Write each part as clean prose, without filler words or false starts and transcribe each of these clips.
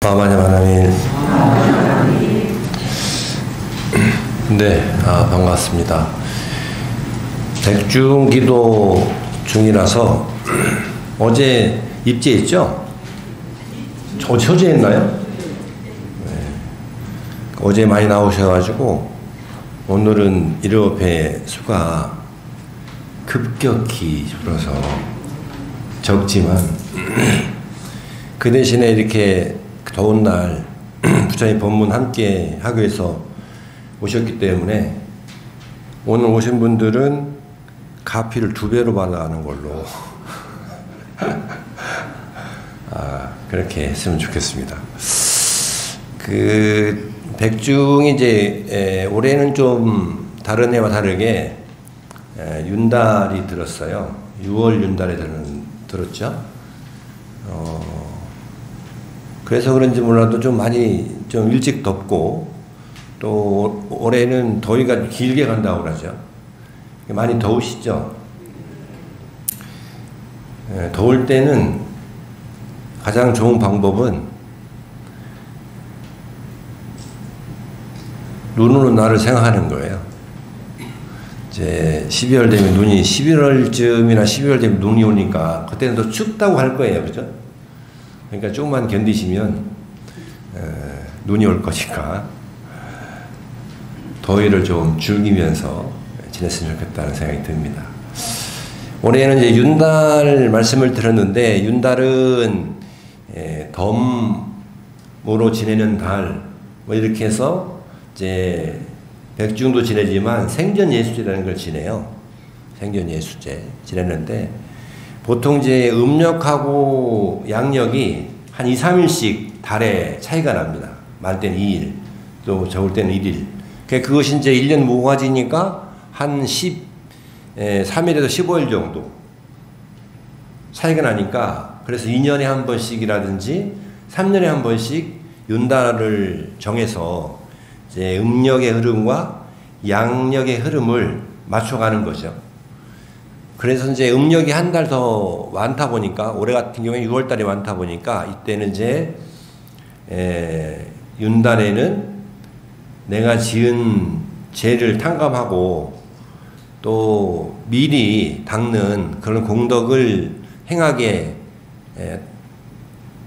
아마님 하나님. 네, 반갑습니다. 백중기도 중이라서 어제 입제했죠? 어제 초제했나요? 네. 어제 많이 나오셔가지고 오늘은 7회 수가 급격히 줄어서 적지만 그 대신에 이렇게 더운 날 부처님 법문 함께 하기 위해서 오셨기 때문에 오늘 오신 분들은 가피를 2배로 받아가는 걸로 그렇게 했으면 좋겠습니다. 그 백중이 이제 올해는 좀 다른 해와 다르게 윤달이 들었어요. 6월 윤달에 들었죠. 그래서 그런지 몰라도 좀 많이 좀 일찍 덥고 또 올해는 더위가 길게 간다고 그러죠. 많이 더우시죠? 더울 때는 가장 좋은 방법은 눈으로 나를 생각하는 거예요. 이제 12월 되면 11월쯤이나 12월 되면 눈이 오니까 그때는 더 춥다고 할 거예요. 그죠? 그러니까 조금만 견디시면 눈이 올 거니까 더위를 좀 즐기면서 지냈으면 좋겠다는 생각이 듭니다. 올해는 이제 윤달 말씀을 들었는데 윤달은 덤으로 지내는 달 뭐 이렇게 해서 이제 백중도 지내지만 생전예수제라는 걸 지내요. 생전예수제 지냈는데 보통 이제 음력하고 양력이 한 2, 3일씩 달에 차이가 납니다. 많을 때는 2일, 또 적을 때는 1일. 그것이 이제 1년 모가지니까 한 3일에서 15일 정도 차이가 나니까 그래서 2년에 한 번씩이라든지 3년에 한 번씩 윤달을 정해서 이제 음력의 흐름과 양력의 흐름을 맞춰가는 거죠. 그래서 이제 음력이 한 달 더 많다 보니까 올해 같은 경우에 6월 달에 많다 보니까 이때는 이제 윤달에는 내가 지은 죄를 탕감하고 또 미리 닦는 그런 공덕을 행하게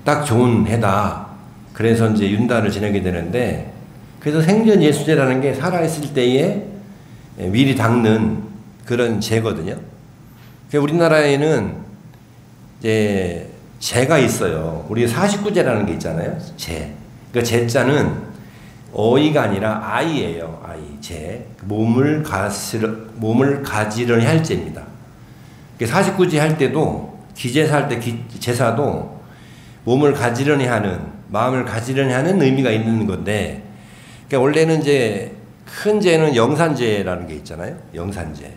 딱 좋은 해다. 그래서 이제 윤달을 지내게 되는데 그래서 생전예수제라는 게 살아있을 때에 미리 닦는 그런 죄거든요. 우리나라에는 이제 제가 있어요. 우리 49제라는 게 있잖아요. 제. 그러니까 제자는 어이가 아니라 아이예요. 아이. 제. 몸을 가지런히 할 제입니다. 49제 할 때도 기제사 할 때 제사도 몸을 가지런히 하는, 마음을 가지런히 하는 의미가 있는 건데, 그러니까 원래는 이제 큰 제는 영산제라는 게 있잖아요. 영산제.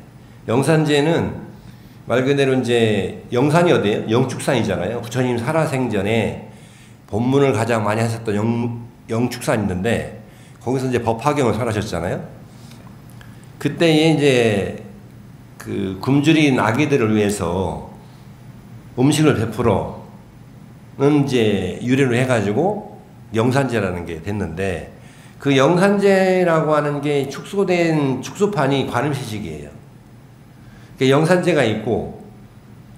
영산제는 말 그대로 이제 영산이 어디예요? 영축산이잖아요. 부처님 살아생전에 법문을 가장 많이 하셨던 영축산이 있는데 거기서 이제 법화경을 설하셨잖아요. 그때에 이제 그 굶주린 아기들을 위해서 음식을 베풀어는 이제 유래로 해가지고 영산제라는 게 됐는데 그 영산제라고 하는 게 축소된 축소판이 관음시식이에요. 영산제가 있고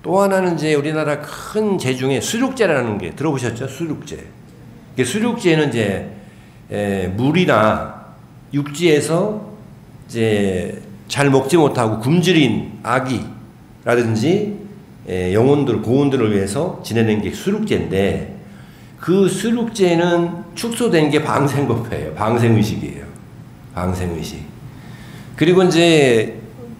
또 하나는 이제 우리나라 큰 제 중에 수륙제라는 게 들어보셨죠? 수륙제. 수륙제는 이제 물이나 육지에서 이제 잘 먹지 못하고 굶주린 아기라든지 영혼들, 고혼들을 위해서 지내는 게 수륙제인데 그 수륙제는 축소된 게 방생법회예요. 방생의식이에요. 방생의식. 그리고 이제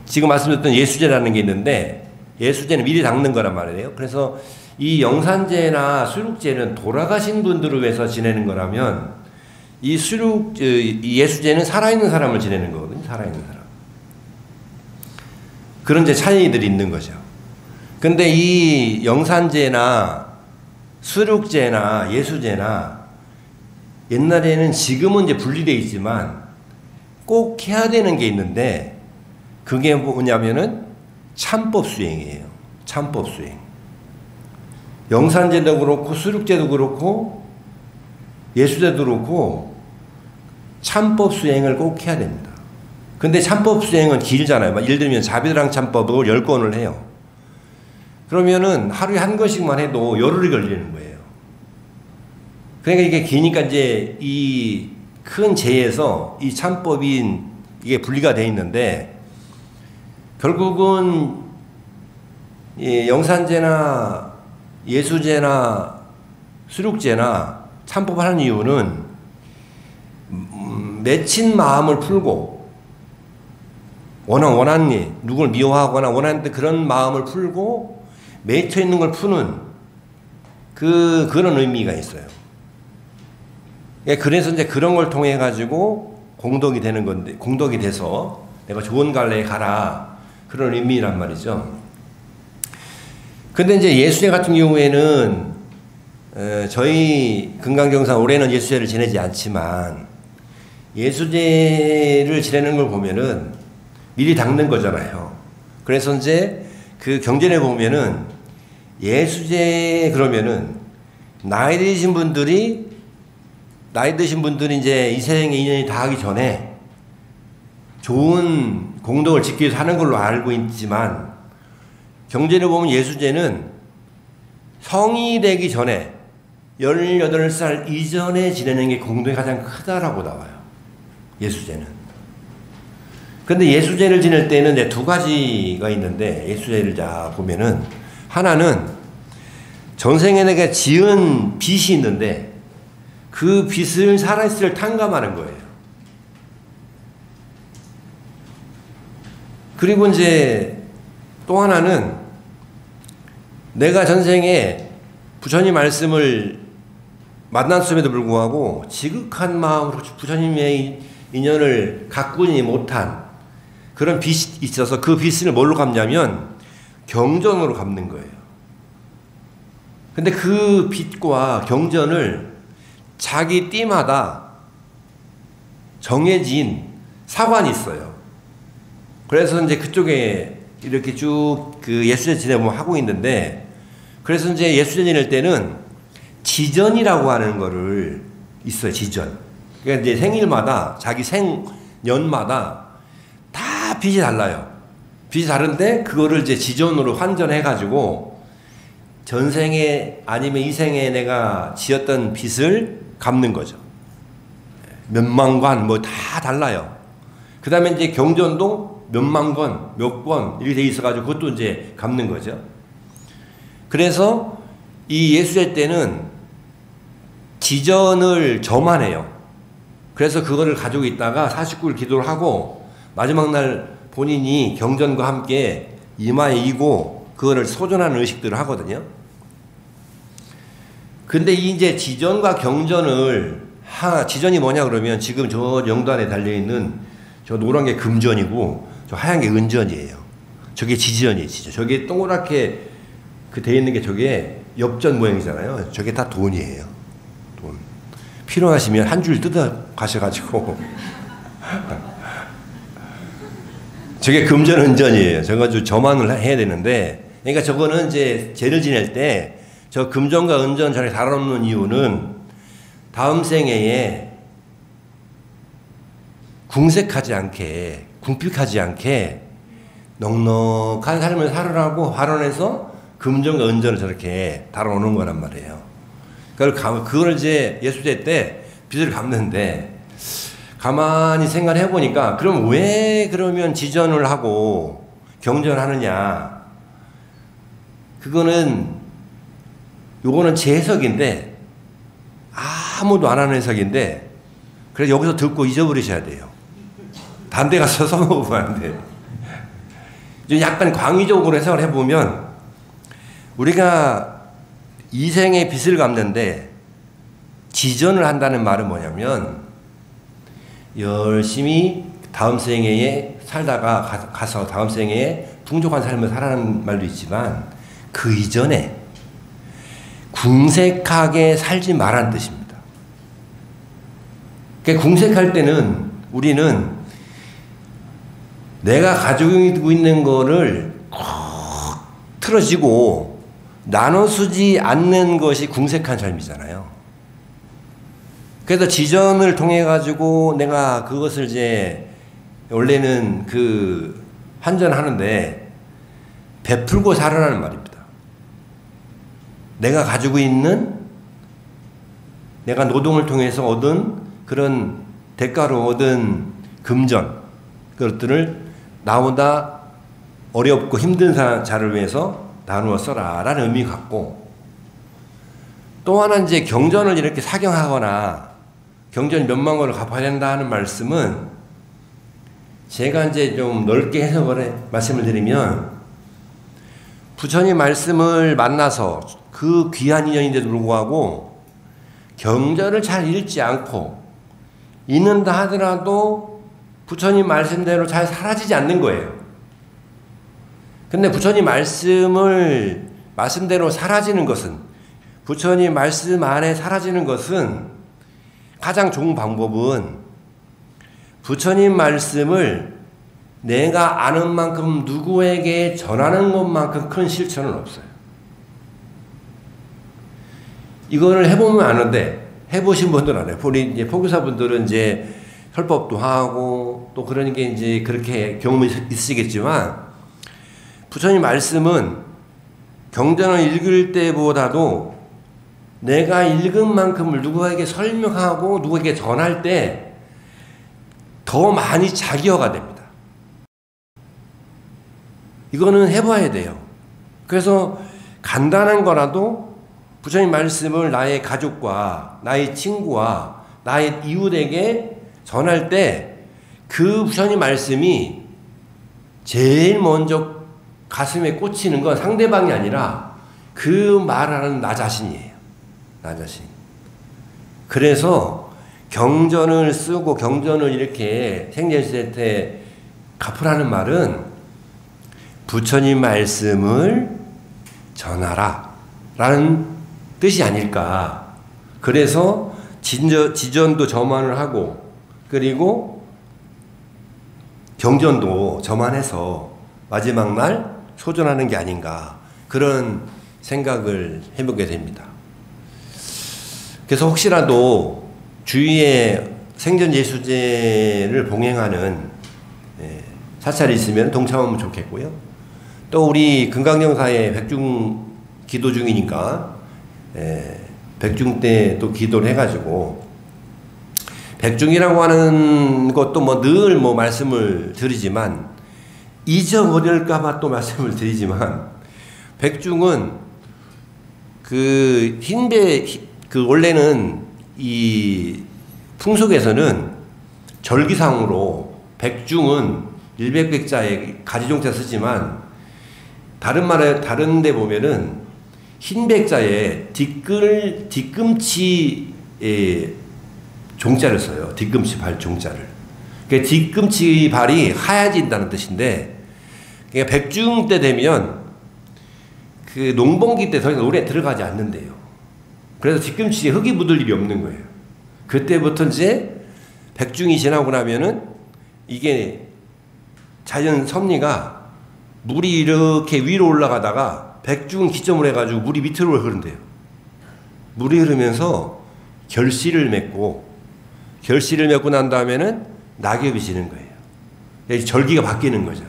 지금 말씀드렸던 예수제라는 게 있는데 예수제는 미리 닦는 거란 말이에요. 그래서 이 영산제나 수륙제는 돌아가신 분들을 위해서 지내는 거라면 이 예수제는 살아있는 사람을 지내는 거거든요. 살아있는 사람. 그런 이제 차이들이 있는 거죠. 근데 이 영산제나 수륙제나 예수제나 옛날에는 지금은 이제 분리되어 있지만 꼭 해야 되는 게 있는데 그게 뭐냐면은 참법 수행이에요. 참법 수행. 영산제도 그렇고 수륙제도 그렇고 예수제도 그렇고 참법 수행을 꼭 해야 됩니다. 근데 참법 수행은 길잖아요. 예를 들면 자비랑 참법을 10권을 해요. 그러면은 하루에 한 권씩만 해도 열흘이 걸리는 거예요. 그러니까 이게 기니까 이제 이 큰 죄에서 이 참법인 이게 분리가 돼 있는데, 결국은 이 영산제나 예수제나 수륙제나 참법을 하는 이유는 맺힌 마음을 풀고 원한 일, 누굴 미워하거나 원하는데 그런 마음을 풀고 맺혀 있는 걸 푸는 그런 의미가 있어요. 그래서 이제 그런 걸 통해 가지고 공덕이 되는 건데, 공덕이 돼서 내가 좋은 갈래에 가라, 그런 의미란 말이죠. 근데 이제 예수제 같은 경우에는 저희 금강경산 올해는 예수제를 지내지 않지만, 예수제를 지내는 걸 보면은 미리 닦는 거잖아요. 그래서 이제 그 경전에 보면은 예수제 그러면은 나이 드신 분들이 이제 이 생에 인연이 다 하기 전에 좋은 공덕을 짓기 위해서 하는 걸로 알고 있지만, 경전에 보면 예수제는 성이 되기 전에 18살 이전에 지내는 게 공덕이 가장 크다라고 나와요. 예수제는. 근데 예수제를 지낼 때는 이제 두 가지가 있는데, 예수제를 자 보면은 하나는 전생에 내가 지은 빚이 있는데 그 빚을 살아있을 탕감하는 거예요. 그리고 이제 또 하나는 내가 전생에 부처님 말씀을 만났음에도 불구하고 지극한 마음으로 부처님의 인연을 가꾸지 못한 그런 빚이 있어서 그 빚을 뭘로 갚냐면 경전으로 갚는 거예요. 근데 그 빚과 경전을 자기 띠마다 정해진 사관이 있어요. 그래서 이제 그쪽에 이렇게 쭉 그 예수제 지내면 하고 있는데, 그래서 이제 예수제 지낼 때는 지전이라고 하는 거를 있어요. 지전. 그러니까 이제 생일마다 자기 생년마다 다 빚이 달라요. 빚이 다른데 그거를 이제 지전으로 환전해가지고 전생에 아니면 이 생에 내가 지었던 빚을 갚는 거죠. 몇만 관 뭐 다 달라요. 그 다음에 이제 경전도 몇만 권, 몇 권 이렇게 돼 있어가지고 그것도 이제 갚는 거죠. 그래서 이 예수제 때는 지전을 저만 해요. 그래서 그거를 가지고 있다가 49일 기도를 하고 마지막 날 본인이 경전과 함께 이마에 이고 그거를 소전하는 의식들을 하거든요. 근데 이제 지전과 경전을 지전이 뭐냐 그러면 지금 저 영단에 달려있는 저 노란 게 금전이고 저 하얀 게 은전이에요. 저게 지전이에요. 지전. 저게 동그랗게 그 돼 있는 게 저게 엽전 모양이잖아요. 저게 다 돈이에요. 돈. 필요하시면 한 줄 뜯어 가셔가지고 저게 금전 은전이에요. 저거 저만을 해야 되는데, 그러니까 저거는 이제 제를 지낼 때 저 금전과 은전 저렇게 다뤄놓는 이유는 다음 생애에 궁색하지 않게, 궁핍하지 않게 넉넉한 삶을 살으라고 활원해서 금전과 은전을 저렇게 다뤄놓는 거란 말이에요. 그걸 이제 예수제 때 빚을 갚는데, 가만히 생각을 해보니까 그럼 왜 그러면 지전을 하고 경전을 하느냐. 요거는 제 해석인데 아무도 안 하는 해석인데, 그래서 여기서 듣고 잊어버리셔야 돼요. 다른 데 가서 써먹으면 안 돼요. 약간 광의적으로 해석을 해보면, 우리가 이생의 빚을 갚는데 지전을 한다는 말은 뭐냐면, 열심히 다음 생애에 살다가 가서 다음 생애에 풍족한 삶을 살아가는 말도 있지만, 그 이전에 궁색하게 살지 말라는 뜻입니다. 그러니까 궁색할 때는 우리는 내가 가지고 있는 거를 콕 틀어지고 나눠쓰지 않는 것이 궁색한 삶이잖아요. 그래서 지전을 통해 가지고 내가 그것을 이제 원래는 그 환전하는데 베풀고 살아라는 말입니다. 내가 가지고 있는 내가 노동을 통해서 얻은 그런 대가로 얻은 금전 그것들을 나보다 어렵고 힘든 자를 위해서 나누어 써라 라는 의미가 같고, 또 하나 이제 경전을 이렇게 사경하거나 경전 몇만 권을 갚아야 된다 하는 말씀은 제가 이제 좀 넓게 해석을 말씀을 드리면, 부처님 말씀을 만나서 그 귀한 인연인데도 불구하고 경전을 잘 읽지 않고 읽는다 하더라도 부처님 말씀대로 잘 사라지지 않는 거예요. 근데 부처님 말씀대로 사라지는 것은, 부처님 말씀 안에 사라지는 것은 가장 좋은 방법은 부처님 말씀을 내가 아는 만큼 누구에게 전하는 것만큼 큰 실천은 없어요. 이거를 해보면 아는데, 해보신 분들은 알아요. 우리 이제 포교사분들은 이제 설법도 하고 또 그런 게 이제 그렇게 경험이 있으시겠지만, 부처님 말씀은 경전을 읽을 때보다도 내가 읽은 만큼을 누구에게 설명하고 누구에게 전할 때 더 많이 자기화가 됩니다. 이거는 해봐야 돼요. 그래서 간단한 거라도 부처님 말씀을 나의 가족과 나의 친구와 나의 이웃에게 전할 때 그 부처님 말씀이 제일 먼저 가슴에 꽂히는 건 상대방이 아니라 그 말하는 나 자신이에요. 나 자신. 그래서 경전을 쓰고 경전을 이렇게 생전시대 때 갚으라는 말은 부처님 말씀을 전하라 라는 뜻이 아닐까. 그래서 지전도 저만을 하고 그리고 경전도 저만해서 마지막 날 소전하는 게 아닌가, 그런 생각을 해보게 됩니다. 그래서 혹시라도 주위에 생전예수제를 봉행하는 사찰이 있으면 동참하면 좋겠고요. 또 우리 금강정사에 백중 기도 중이니까 백중 때 또 기도를 해가지고, 백중이라고 하는 것도 뭐 늘 뭐 말씀을 드리지만 잊어버릴까봐 또 말씀을 드리지만, 백중은 그 흰배, 그 원래는 이 풍속에서는 절기상으로 백중은 일백백자에 가지종자 쓰지만, 다른 데 보면은 흰백자에 뒤꿈치에 종자를 써요. 뒤꿈치 발 종자를. 그러니까 뒤꿈치 발이 하얘진다는 뜻인데, 그러니까 백중 때 되면 그 농번기 때 더 이상 노래 들어가지 않는데요. 그래서 뒤꿈치에 흙이 묻을 일이 없는 거예요. 그때부터 이제 백중이 지나고 나면은 이게 자연 섭리가 물이 이렇게 위로 올라가다가 백중 기점으로 해가지고 물이 밑으로 흐른대요. 물이 흐르면서 결실을 맺고 난 다음에는 낙엽이 지는 거예요. 절기가 바뀌는 거죠.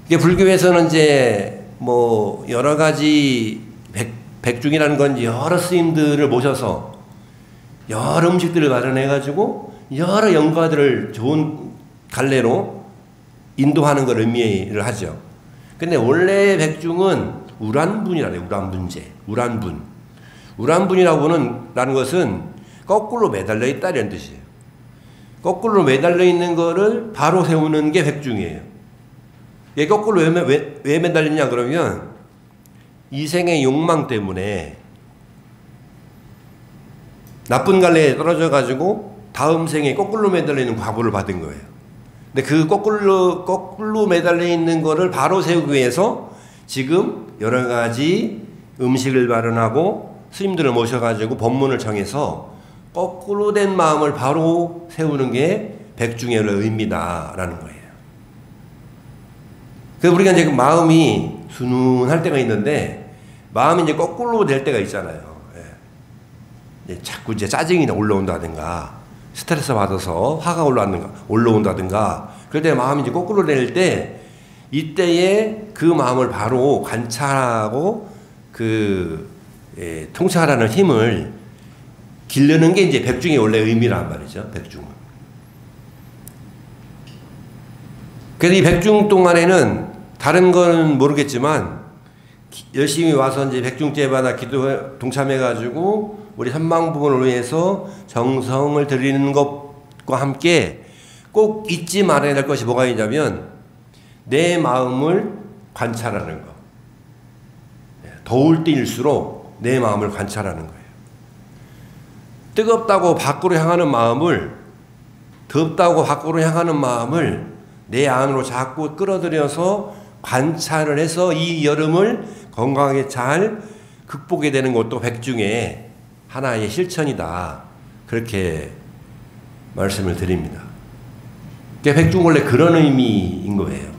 이게 불교에서는 이제 뭐 여러 가지 백중이라는 건 여러 스님들을 모셔서 여러 음식들을 마련해가지고 여러 영가들을 좋은 갈래로 인도하는 걸 의미를 하죠. 근데 원래 백중은 우란분이라고 해요. 우란분제. 우란분이라고 하는 것은 거꾸로 매달려 있다는 뜻이에요. 거꾸로 매달려 있는 거를 바로 세우는 게 백중이에요. 이게 거꾸로 왜 매달리냐 그러면 이생의 욕망 때문에 나쁜 갈래에 떨어져 가지고 다음 생에 거꾸로 매달려 있는 과보를 받은 거예요. 근데 그 거꾸로 매달려 있는 거를 바로 세우기 위해서 지금 여러 가지 음식을 마련하고 스님들을 모셔가지고 법문을 정해서 거꾸로 된 마음을 바로 세우는 게 백중의 의미다라는 거예요. 그래서 우리가 이제 그 마음이 순운할 때가 있는데, 마음이 이제 거꾸로 될 때가 있잖아요. 자꾸 이제 짜증이 올라온다든가 스트레스 받아서 화가 올라온다든가 그럴 때 마음이 이제 거꾸로 내릴 때 이때에 그 마음을 바로 관찰하고 통찰하는 힘을 기르는 게 이제 백중의 원래 의미란 말이죠. 백중은. 그래서 이 백중 동안에는 다른 건 모르겠지만 열심히 와서 이제 백중제바나 기도 동참해가지고 우리 선망부분을 위해서 정성을 들이는 것과 함께 꼭 잊지 말아야 될 것이 뭐가 있냐면 내 마음을 관찰하는 것. 더울 때일수록 내 마음을 관찰하는 거예요. 뜨겁다고 밖으로 향하는 마음을, 덥다고 밖으로 향하는 마음을 내 안으로 자꾸 끌어들여서 관찰을 해서 이 여름을 건강하게 잘 극복해야 되는 것도 백중의 하나의 실천이다. 그렇게 말씀을 드립니다. 백중 원래 그런 의미인 거예요.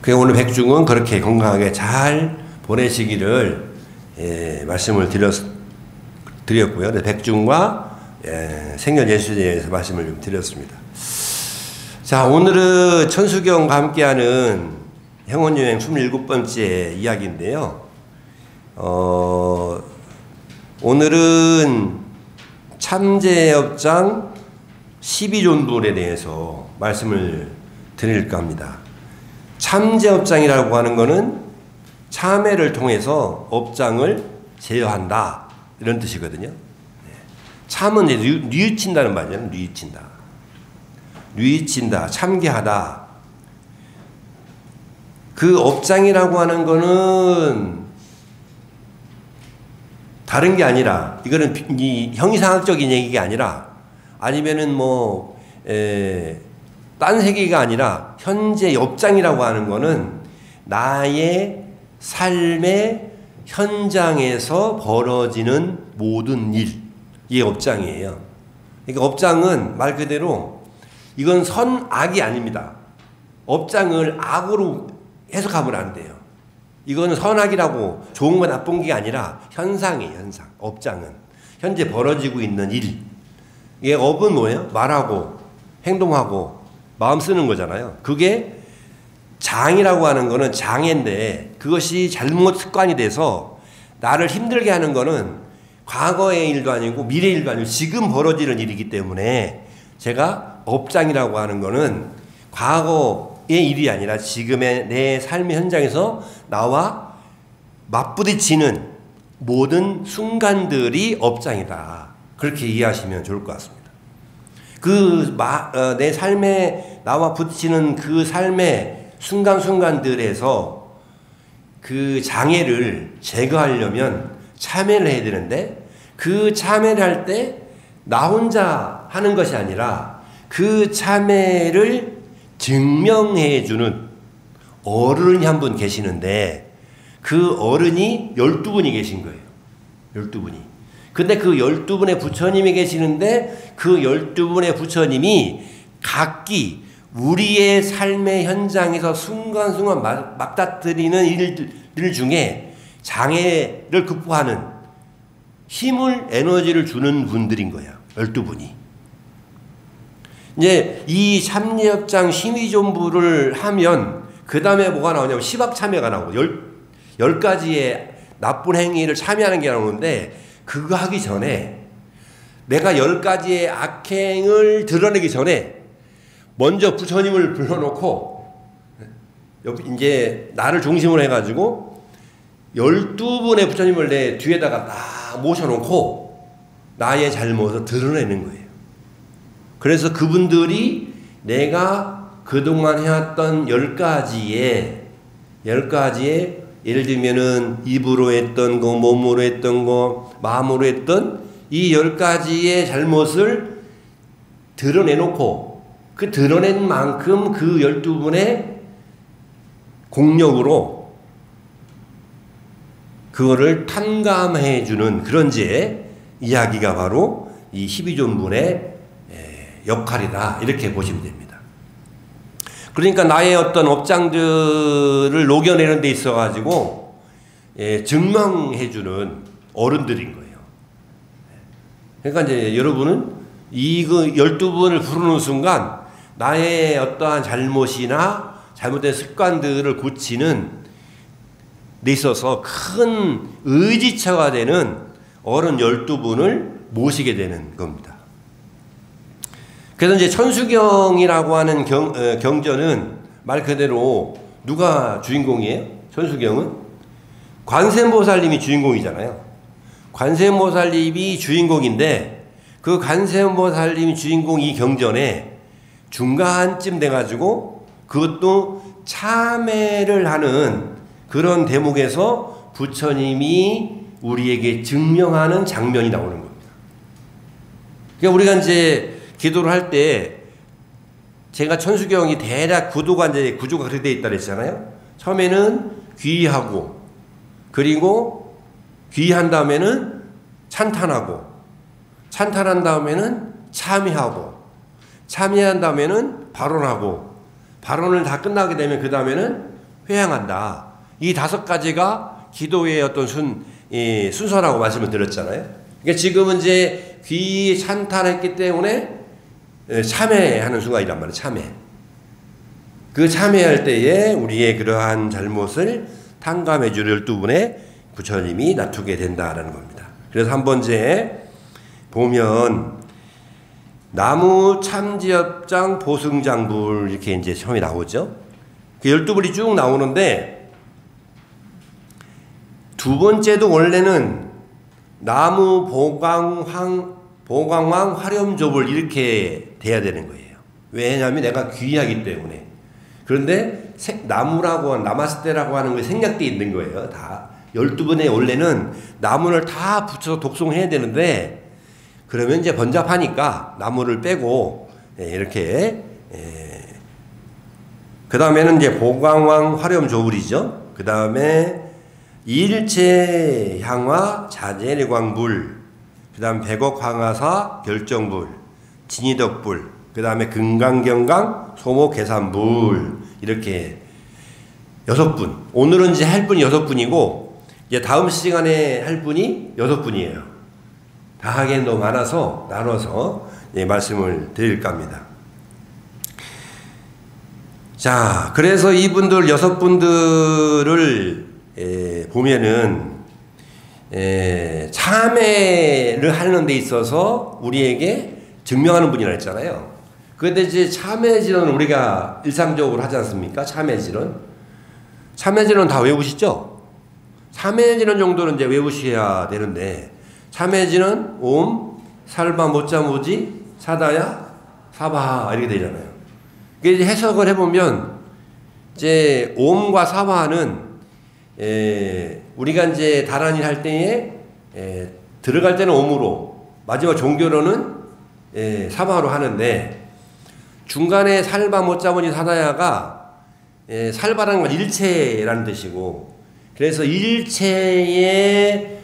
그래서 오늘 백중은 그렇게 건강하게 잘 보내시기를 말씀을 드렸고요. 백중과 생년예수제에 대해서 말씀을 좀 드렸습니다. 자, 오늘은 천수경과 함께하는 행원여행 27번째 이야기인데요. 오늘은 참제업장 12존불에 대해서 말씀을 드릴까 합니다. 참제업장이라고 하는 것은 참회를 통해서 업장을 제어한다 이런 뜻이거든요. 참은 뉘우친다는 말이잖아요. 뉘우친다, 참게하다. 그 업장이라고 하는 거는 다른 게 아니라, 이거는 형이상학적인 얘기가 아니라, 아니면은 딴 세계가 아니라, 현재 업장이라고 하는 거는 나의 삶의 현장에서 벌어지는 모든 일, 이게 업장이에요. 그러니까 업장은 말 그대로 이건 선악이 아닙니다. 업장을 악으로 해석하면 안 돼요. 이거는 선악이라고 좋은 거 나쁜 게 아니라 현상이에요. 현상. 업장은 현재 벌어지고 있는 일. 이게 업은 뭐예요? 말하고 행동하고 마음 쓰는 거잖아요. 그게 장이라고 하는 거는 장애인데 그것이 잘못 습관이 돼서 나를 힘들게 하는 거는 과거의 일도 아니고 미래의 일도 아니고 지금 벌어지는 일이기 때문에 제가 업장이라고 하는 거는 과거의 일이 아니라 지금의 내 삶의 현장에서 나와 맞부딪히는 모든 순간들이 업장이다. 그렇게 이해하시면 좋을 것 같습니다. 내 삶에 나와 부딪히는 그 삶의 순간순간들에서 그 장애를 제거하려면 참회를 해야 되는데 그 참회를 할 때 나 혼자 하는 것이 아니라 그 참회를 증명해 주는 어른이 한 분 계시는데 그 어른이 12분이 계신 거예요. 12분이. 근데 그 12분의 부처님이 계시는데 그 12분의 부처님이 각기 우리의 삶의 현장에서 순간순간 맞닥뜨리는 일들 중에 장애를 극복하는 힘을, 에너지를 주는 분들인 거야. 12분이. 이제 이 참여업장 심의존부를 하면 그 다음에 뭐가 나오냐면 시박참회가 나오고 10가지의 나쁜 행위를 참여하는 게 나오는데 그거 하기 전에 내가 10가지의 악행을 드러내기 전에 먼저 부처님을 불러놓고 이제 나를 중심으로 해가지고 12분의 부처님을 내 뒤에다가 딱 모셔놓고 나의 잘못을 드러내는 거예요. 그래서 그분들이 내가 그동안 해왔던 10가지의 예를 들면은 입으로 했던 거, 몸으로 했던 거, 마음으로 했던 이 10가지의 잘못을 드러내놓고 그 드러낸 만큼 그 12분의 공력으로 그거를 탕감해주는 그런 제 이야기가 바로 이 12존분의 역할이다. 이렇게 보시면 됩니다. 그러니까 나의 어떤 업장들을 녹여내는 데 있어가지고 증명해주는 어른들인 거예요. 그러니까 이제 여러분은 그 12분을 부르는 순간 나의 어떠한 잘못이나 잘못된 습관들을 고치는 데 있어서 큰 의지처가 되는 어른 12분을 모시게 되는 겁니다. 그래서 이제 천수경이라고 하는 경전은 말 그대로 누가 주인공이에요? 천수경은 관세음보살님이 주인공이잖아요. 관세음보살님이 주인공인데 그 관세음보살님이 주인공 이 경전에 중간쯤 돼가지고 그것도 참회를 하는 그런 대목에서 부처님이 우리에게 증명하는 장면이 나오는 겁니다. 그러니까 우리가 이제 기도를 할 때 제가 천수경이 대략 구조가 그렇게 되어 있다 그랬잖아요. 처음에는 귀의하고 그리고 귀의한 다음에는 찬탄하고 찬탄한 다음에는 참회하고 참회한 다음에는 발언하고 발언을 다 끝나게 되면 그 다음에는 회향한다. 이 5가지가 기도의 어떤 순서라고 말씀을 드렸잖아요. 그러니까 지금은 이제 귀 찬탄했기 때문에 참회하는 순간이란 말이에요. 참회. 그 참회할 때에 우리의 그러한 잘못을 탕감해 줄 12분의 부처님이 놔두게 된다라는 겁니다. 그래서 한 번째 보면 나무 참지엽장 보승장불 이렇게 이제 처음에 나오죠. 그 12불이 쭉 나오는데 두 번째도 원래는 나무 보광왕 화렴조불 이렇게 돼야 되는 거예요. 왜냐하면 내가 귀하기 때문에. 그런데 나무라고 나마스테라고 하는 게 생략되어 있는 거예요. 다 12분에 원래는 나무를 다 붙여서 독송해야 되는데 그러면 이제 번잡하니까 나무를 빼고 이렇게 그 다음에는 이제 보광왕 화렴조불이죠. 그 다음에 일체향화 자재리광불, 그 다음 백억황화사 결정불, 진이덕불, 그 다음에 금강경강 소모계산불 이렇게 6분. 오늘은 이제 할 분이 6분이고 이제 다음 시간에 할 분이 6분이에요. 다 하기엔 너무 많아서 나눠서 말씀을 드릴까 합니다. 자, 그래서 이분들 6분들을 보면은 참회를 하는 데 있어서 우리에게 증명하는 분이라 했잖아요. 그런데 이제 참회질언을 우리가 일상적으로 하지 않습니까? 참회질언. 참회질언 다 외우시죠? 참회질언 정도는 이제 외우셔야 되는데 참회질언 옴, 살바, 모짜모지, 사다야, 사바하 이렇게 되잖아요. 이제 해석을 해보면 이제 옴과 사바하는 우리가 이제 다란일 할 때에 들어갈 때는 옴으로 마지막 종교로는 사바로 하는데 중간에 살바 못자보니 사다야가 살바라는 건 일체라는 뜻이고 그래서 일체의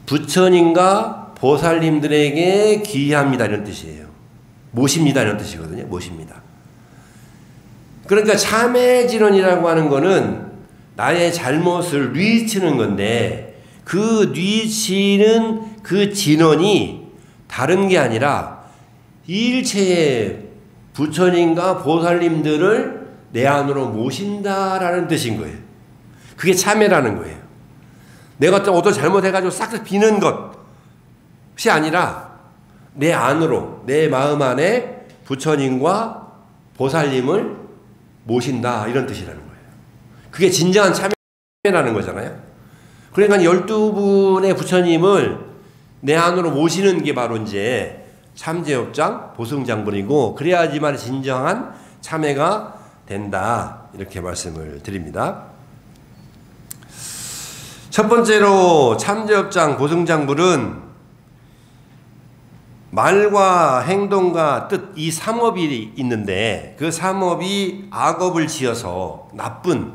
부처님과 보살님들에게 기합니다 이런 뜻이에요. 모십니다 이런 뜻이거든요. 모십니다. 그러니까 참회질언이라고 하는 거는 나의 잘못을 뉘우치는 건데 그 뉘우치는 그 진언이 다른 게 아니라 일체의 부처님과 보살님들을 내 안으로 모신다라는 뜻인 거예요. 그게 참회라는 거예요. 내가 어떤 잘못해가지고 싹 비는 것이 아니라 내 안으로 내 마음 안에 부처님과 보살님을 모신다 이런 뜻이라는 거예요. 그게 진정한 참회라는 거잖아요. 그러니까 12분의 부처님을 내 안으로 모시는 게 바로 이제 참제업장, 보승장불이고 그래야지만 진정한 참회가 된다 이렇게 말씀을 드립니다. 첫 번째로 참제업장, 보승장불은 말과 행동과 뜻 이 3업이 있는데 그 3업이 악업을 지어서 나쁜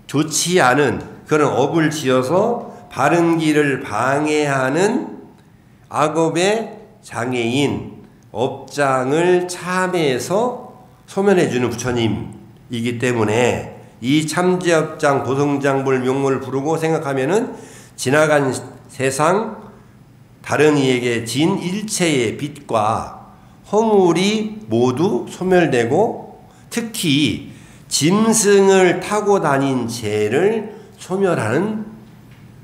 좋지 않은 그런 업을 지어서 바른 길을 방해하는 악업의 장애인 업장을 참회해서 소멸해주는 부처님이기 때문에 이 참제업장 보성장불 명물을 부르고 생각하면은 지나간 세상 다른 이에게 진 일체의 빛과 허물이 모두 소멸되고 특히 짐승을 타고 다닌 죄를 소멸하는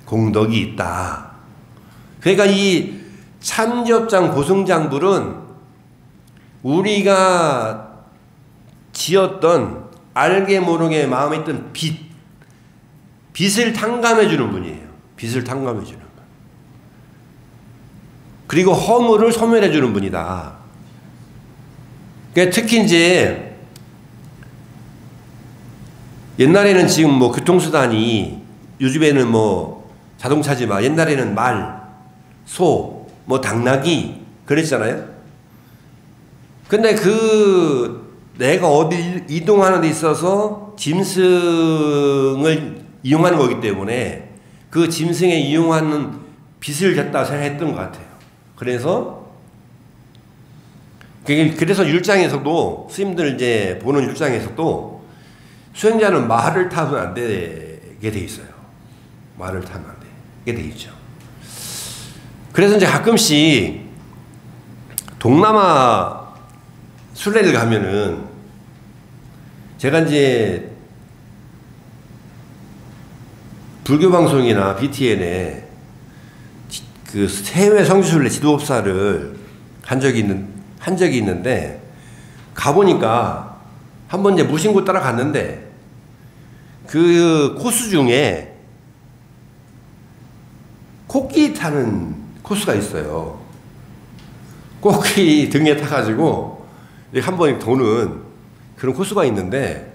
공덕이 있다. 그러니까 이 참제업장 보성장불은 우리가 지었던 알게 모르게 마음에 있던 빛을 탕감해 주는 분이에요. 빛을 탕감해 주는 분. 그리고 허물을 소멸해 주는 분이다. 그러니까 특히 이제 옛날에는 지금 뭐 교통수단이 요즘에는 뭐 자동차지만 옛날에는 말, 소, 뭐 당나귀 그랬잖아요. 근데 내가 어디 이동하는 데 있어서 짐승을 이용하는 거기 때문에 그 짐승에 이용하는 빛을 갖다 생각했던 것 같아요. 그래서 율장에서도 스님들 이제 보는 율장에서도 수행자는 말을 타면 안 되게 돼 있어요. 말을 타면 안 되게 돼 있죠. 그래서 이제 가끔씩 동남아 순례를 가면은 제가 이제 불교 방송이나 BTN에 그 해외 성지순례 지도법사를 한 적이 있는데 가보니까 한번 이제 무신고 따라갔는데 그 코스 중에 코끼리 타는 코스가 있어요. 코끼리 등에 타가지고 한 번에 도는 그런 코스가 있는데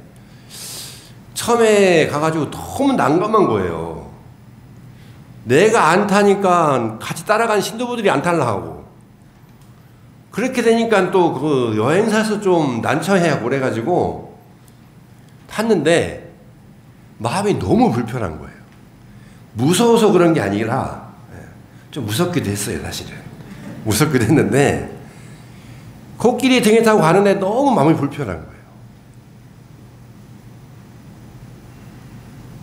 처음에 가가지고 너무 난감한 거예요. 내가 안 타니까 같이 따라간 신도부들이 안 타려 하고 그렇게 되니까 또 그 여행사에서 좀 난처해하고 그래가지고 탔는데 마음이 너무 불편한 거예요. 무서워서 그런 게 아니라 좀 무섭기도 했어요. 사실은 무섭기도 했는데 코끼리 등에 타고 가는데 너무 마음이 불편한 거예요.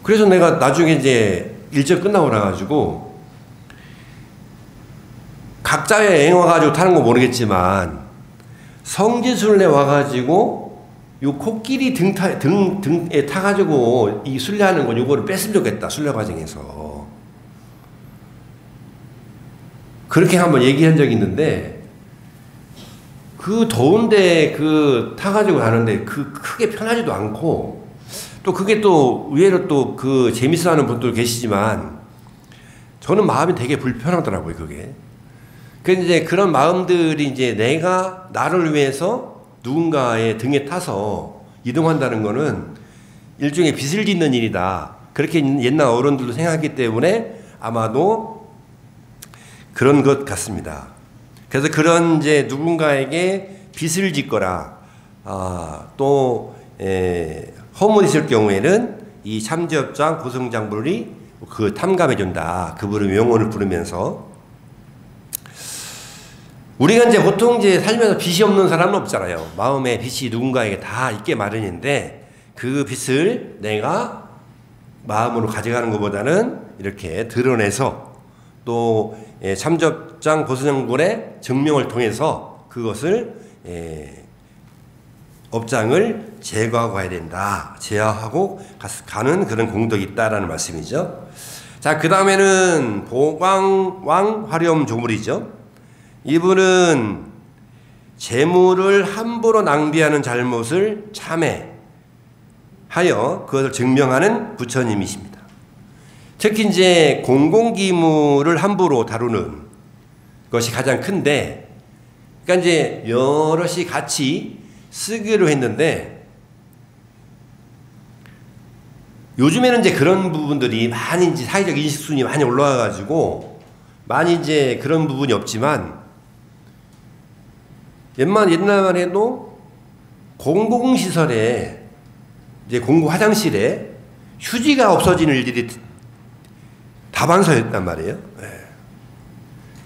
그래서 내가 나중에 이제 일정 끝나고 나가지고 각자 여행 와가지고 타는 거 모르겠지만 성지순례 와가지고 요 코끼리 등에 타가지고 이 순례하는 건 요거를 뺐으면 좋겠다. 순례 과정에서. 그렇게 한번 얘기한 적이 있는데 그 더운데 타가지고 가는데 크게 편하지도 않고 또 그게 또 의외로 또 그 재밌어 하는 분들 계시지만 저는 마음이 되게 불편하더라고요, 그게. 근데 이제 그런 마음들이 이제 내가 나를 위해서 누군가의 등에 타서 이동한다는 거는 일종의 빚을 짓는 일이다. 그렇게 옛날 어른들도 생각했기 때문에 아마도 그런 것 같습니다. 그래서 그런 이제 누군가에게 빚을 짓거나 또 허물이 있을 경우에는 이 참제업장 보성장불이 그 탐감해 준다. 그분의 명언을 부르면서 우리가 이제 보통 이제 살면서 빚이 없는 사람은 없잖아요. 마음에 빚이 누군가에게 다 있게 마련인데 그 빚을 내가 마음으로 가져가는 것보다는 이렇게 드러내서 또 참제업장 보성장불의 증명을 통해서 그것을 업장을 제거하고 가야 된다. 제어하고 가는 그런 공덕이 있다라는 말씀이죠. 자, 그 다음에는 보광왕 화렴 조물이죠. 이분은 재물을 함부로 낭비하는 잘못을 참회하여 그것을 증명하는 부처님이십니다. 특히 이제 공공기물을 함부로 다루는 것이 가장 큰데, 그러니까 이제 여럿이 같이 쓰기로 했는데 요즘에는 이제 그런 부분들이 많이 이제 사회적 인식순위 많이 올라와가지고 많이 이제 그런 부분이 없지만 옛날만 해도 공공시설에 이제 공공 화장실에 휴지가 없어지는 일들이 다반사였단 말이에요.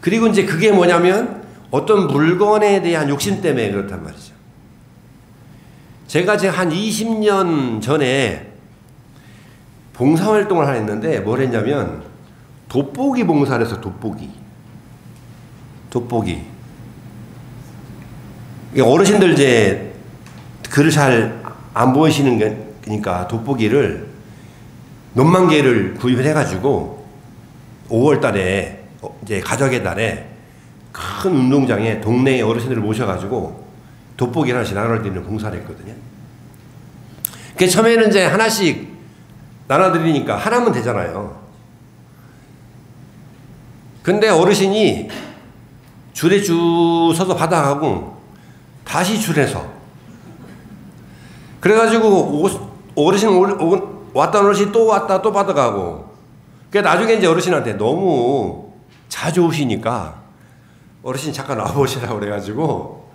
그리고 이제 그게 뭐냐면 어떤 물건에 대한 욕심 때문에 그렇단 말이죠. 제가 한 20년 전에 봉사활동을 하나 했는데 뭘 했냐면 돋보기 봉사를 해서 돋보기. 어르신들 이제 글을 잘 안 보이시는 거니까 돋보기를 몇만 개를 구입을 해가지고 5월 달에 이제 가족의 달에 큰 운동장에 동네 어르신들을 모셔가지고 돋보기 하나씩 나눠드리는 봉사를 했거든요. 그 처음에는 이제 하나씩 나눠드리니까 하나면 되잖아요. 근데 어르신이 줄에 쭉 서서 받아가고 다시 줄에서 그래가지고 어르신 왔던 어르신 또 왔다 또 받아가고 나중에 이제 어르신한테 너무 자주 오시니까 어르신 잠깐 와보시라고 그래가지고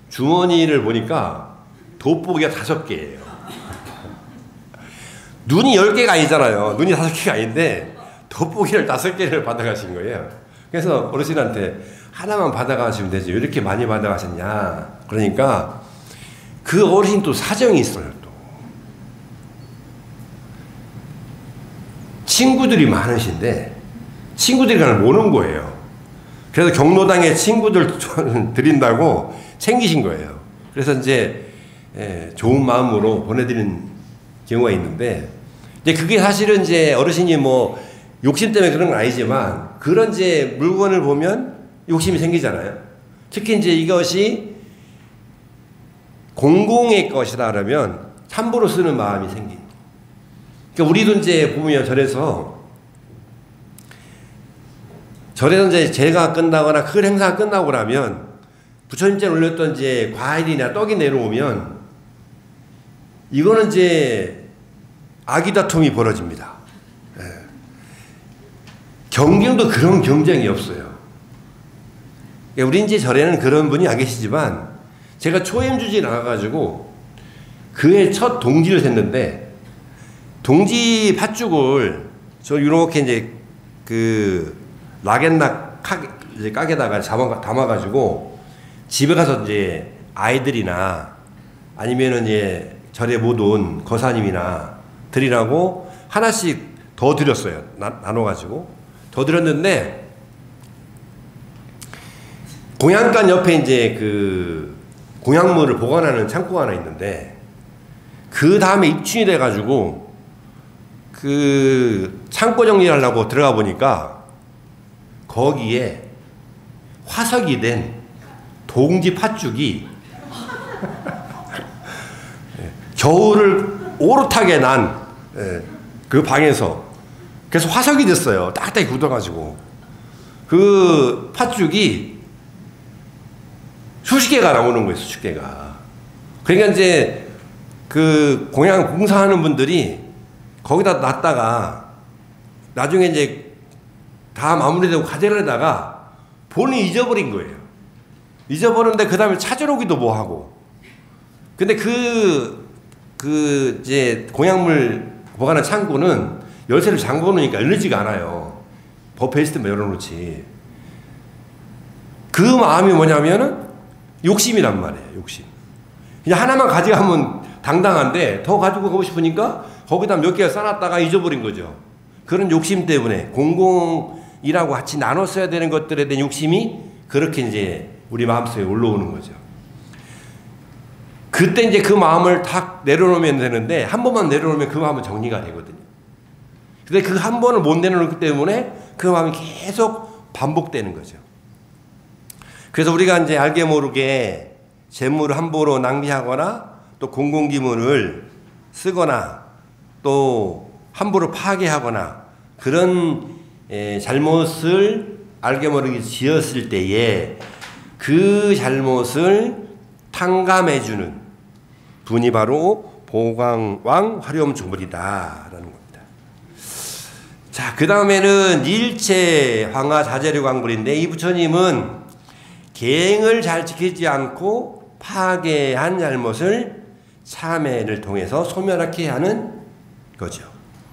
주머니를 보니까 돋보기가 5개예요. 눈이 10개가 아니잖아요. 눈이 5개가 아닌데 돋보기를 5개를 받아가신 거예요. 그래서 어르신한테 하나만 받아가시면 되지 왜 이렇게 많이 받아가셨냐. 그러니까 그 어르신 또 사정이 있어요. 또 친구들이 많으신데 친구들이 그걸 모르는 거예요. 그래서 경로당에 친구들 드린다고 챙기신 거예요. 그래서 이제 좋은 마음으로 보내드리는 경우가 있는데 이제 그게 사실은 이제 어르신이 뭐 욕심 때문에 그런 건 아니지만 그런 이제 물건을 보면 욕심이 생기잖아요. 특히 이제 이것이 공공의 것이다 그러면 함부로 쓰는 마음이 생긴. 그러니까 우리도 이제 보면 절에서 이제 제가 끝나거나 큰 행사가 끝나고 그러면 부처님께 올렸던 이제 과일이나 떡이 내려오면 이거는 이제 아기다툼이 벌어집니다. 예. 경경도 그런 경쟁이 없어요. 그러니까 우리 이제 절에는 그런 분이 안 계시지만 제가 초엠주지 나가가지고 그해 첫 동지를 샜는데 동지 팥죽을 저 이렇게 이제 그 락앤락 이제 깍에다가 담아가지고 집에 가서 이제 아이들이나 아니면은 이제 절에 못 온 거사님이나 드리라고 하나씩 더 드렸어요. 나눠가지고 더 드렸는데 공양간 옆에 이제 그 공양물을 보관하는 창고가 하나 있는데 그 다음에 입춘이 돼가지고 그 창고 정리를 하려고 들어가 보니까 거기에 화석이 된 동지 팥죽이 겨울을 오롯하게 난 그 방에서 그래서 화석이 됐어요. 딱딱히 굳어가지고 그 팥죽이 수십 개가 나오는 거예요. 수십 개가. 그러니까 이제 그 공양 봉사하는 분들이 거기다 놨다가 나중에 이제 다 마무리되고 가져가려다가 본인이 잊어버린 거예요. 잊어버렸는데 그 다음에 찾으러 오기도 뭐하고. 근데 이제 공양물 보관하는 창고는 열쇠를 잠궈 놓으니까 열리지가 않아요. 버페 있을 때만 열어놓지. 그 마음이 뭐냐면은 욕심이란 말이에요. 욕심. 그냥 하나만 가져가면 당당한데 더 가지고 가고 싶으니까 거기다 몇 개 쌓아놨다가 잊어버린 거죠. 그런 욕심 때문에 공공이라고 같이 나눠 써야 되는 것들에 대한 욕심이 그렇게 이제 우리 마음속에 올라오는 거죠. 그때 이제 그 마음을 딱 내려놓으면 되는데 한 번만 내려놓으면 그 마음은 정리가 되거든요. 근데 그 한 번을 못 내려놓기 때문에 그 마음이 계속 반복되는 거죠. 그래서 우리가 이제 알게 모르게 재물을 함부로 낭비하거나 또 공공기물을 쓰거나 또 함부로 파괴하거나 그런 잘못을 알게 모르게 지었을 때에 그 잘못을 탕감해주는 분이 바로 보광왕 화렴주물이다라는 겁니다. 자, 그 다음에는 일체 황하 자재류 광불인데 이 부처님은 계행을 잘 지키지 않고 파괴한 잘못을 참회를 통해서 소멸하게 하는 거죠.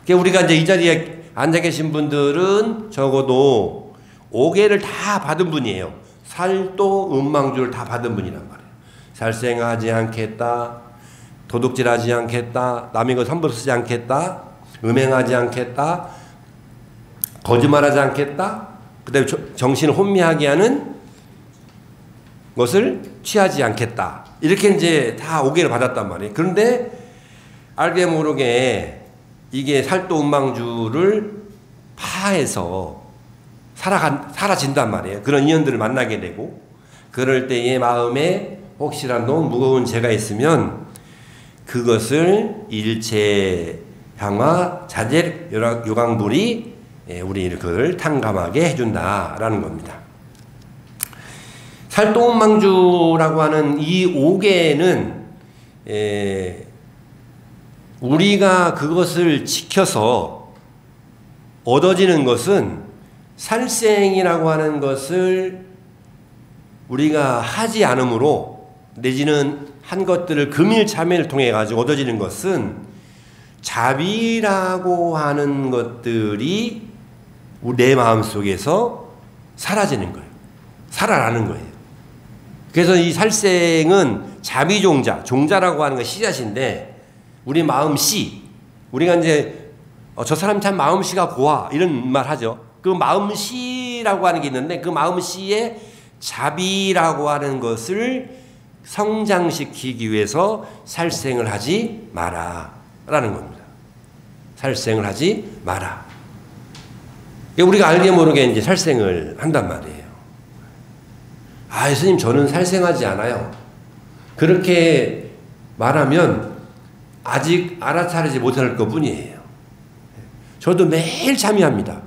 그러니까 우리가 이제 이 자리에 앉아 계신 분들은 적어도 5개를 다 받은 분이에요. 살도 음망주를 다 받은 분이란 말이에요. 살생하지 않겠다, 도둑질하지 않겠다, 남의 것 함부로 쓰지 않겠다, 음행하지 않겠다, 거짓말하지 않겠다, 그 다음에 정신을 혼미하게 하는 것을 취하지 않겠다. 이렇게 이제 다 오개를 받았단 말이에요. 그런데 알게 모르게 이게 살도음망주를 파해서 사라진단 말이에요. 그런 인연들을 만나게 되고, 그럴 때의 마음에 혹시라도 너무 무거운 죄가 있으면 그것을 일체 향화 자제 요강불이 우리를 그걸 탕감하게 해준다라는 겁니다. 살도음망주라고 하는 이 오개는 우리가 그것을 지켜서 얻어지는 것은 살생이라고 하는 것을 우리가 하지 않으므로, 내지는 한 것들을 금일참회를 통해 가지고 얻어지는 것은 자비라고 하는 것들이 내 마음속에서 사라지는 거예요. 살아나는 거예요. 그래서 이 살생은 자비종자, 종자라고 하는 건 씨앗인데, 우리 마음씨, 우리가 이제 저 사람 참 마음씨가 고와 이런 말 하죠. 그 마음씨라고 하는 게 있는데, 그 마음씨에 자비라고 하는 것을 성장시키기 위해서 살생을 하지 마라 라는 겁니다. 살생을 하지 마라. 우리가 알게 모르게 이제 살생을 한단 말이에요. 아, 예수님, 저는 살생하지 않아요. 그렇게 말하면 아직 알아차리지 못할 것 뿐이에요. 저도 매일 참여합니다.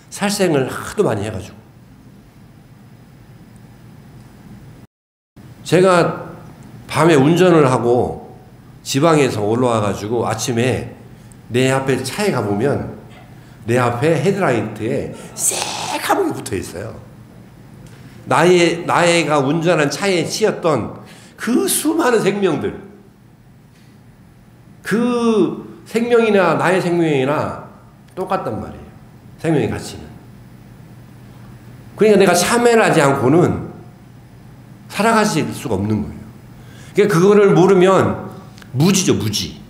살생을 하도 많이 해가지고. 제가 밤에 운전을 하고 지방에서 올라와가지고 아침에 내 앞에 차에 가보면 내 앞에 헤드라이트에 새카맣게 붙어 있어요. 나애가 운전한 차에 치였던 그 수많은 생명들, 그 생명이나 나의 생명이나 똑같단 말이에요. 생명의 가치는. 그러니까 내가 참회를 하지 않고는 살아가실 수가 없는 거예요. 그러니까 그거를 모르면 무지죠, 무지.